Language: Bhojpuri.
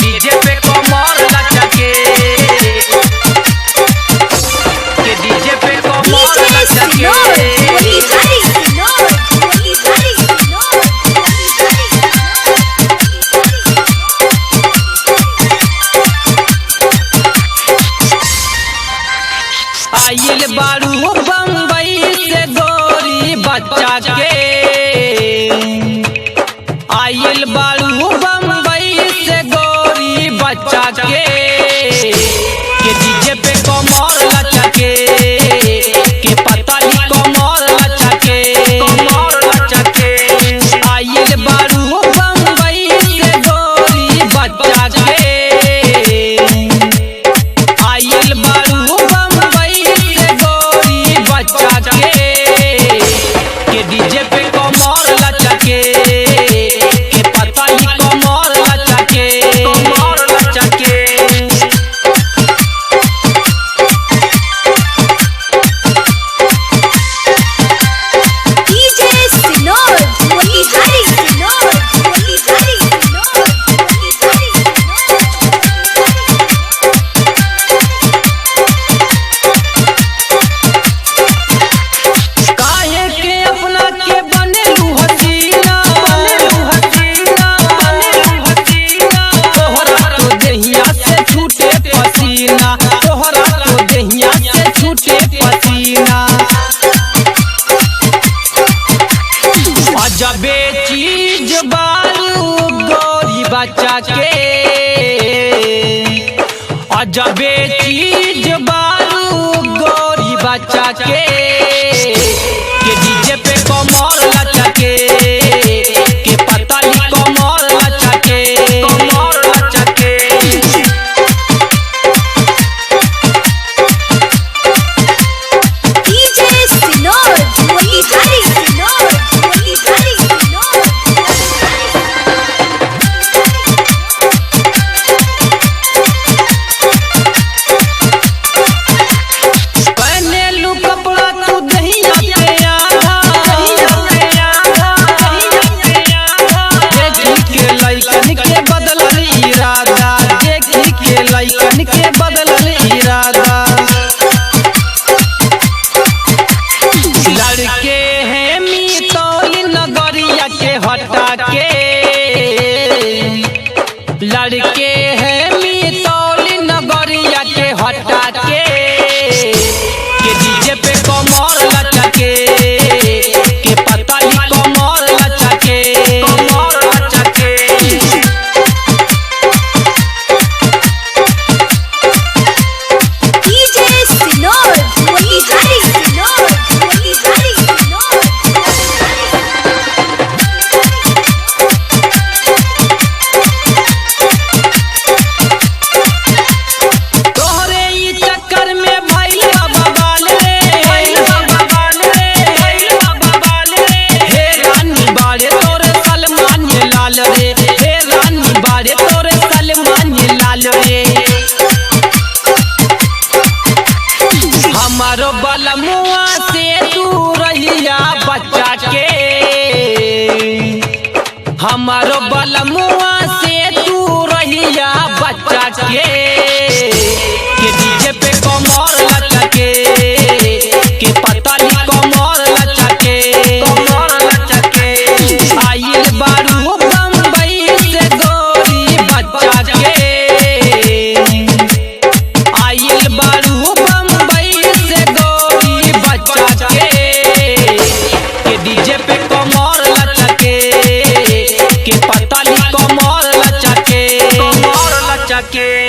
डीजे पे कमर लचके, के डीजे पे कमर लचके। आइल बारू बम्बई से गोरी बच्चा के, आइल बारू बम्बई से गोरी बच्चा के डीजे पे कमर लचके, के पतली कमर लचके, कमर लचके। आइल बारू बम्बई से गोरी बच्चा के, आइल बारू के डीजे पे कमर लचके, के पतली कमर लचके, कमर लचके। तोहरा तो देहिया से छूटे पसीना, अजबे चीज बारू गोरी बच्चा के, अजबे चीज बारू गोरी बच्चा के डीजे पे कमर लचके, के पतली कमर लचके, कमर लचके। लइकन के बदलल इरादा, लड़के हैं मितौली नगरिया के हटा के, लड़के हैं मितौली नगरिया के हटा के डीजे पे कमर लचके, के पतली कमर लचके, कमर लचके। हमारो बलमुआ से दूर रहिया बच्चा के, हमारो बलमुआ से दूर रहिया बच्चा के डीजे पे कमर लचके, के पतली कमर लचके, कमर लचके। आइल बारू बम्बई से गोरी बच्चा के, आइल बारू डीजे पे कमर लचके, के पतली कमर लचके, कमर लचके।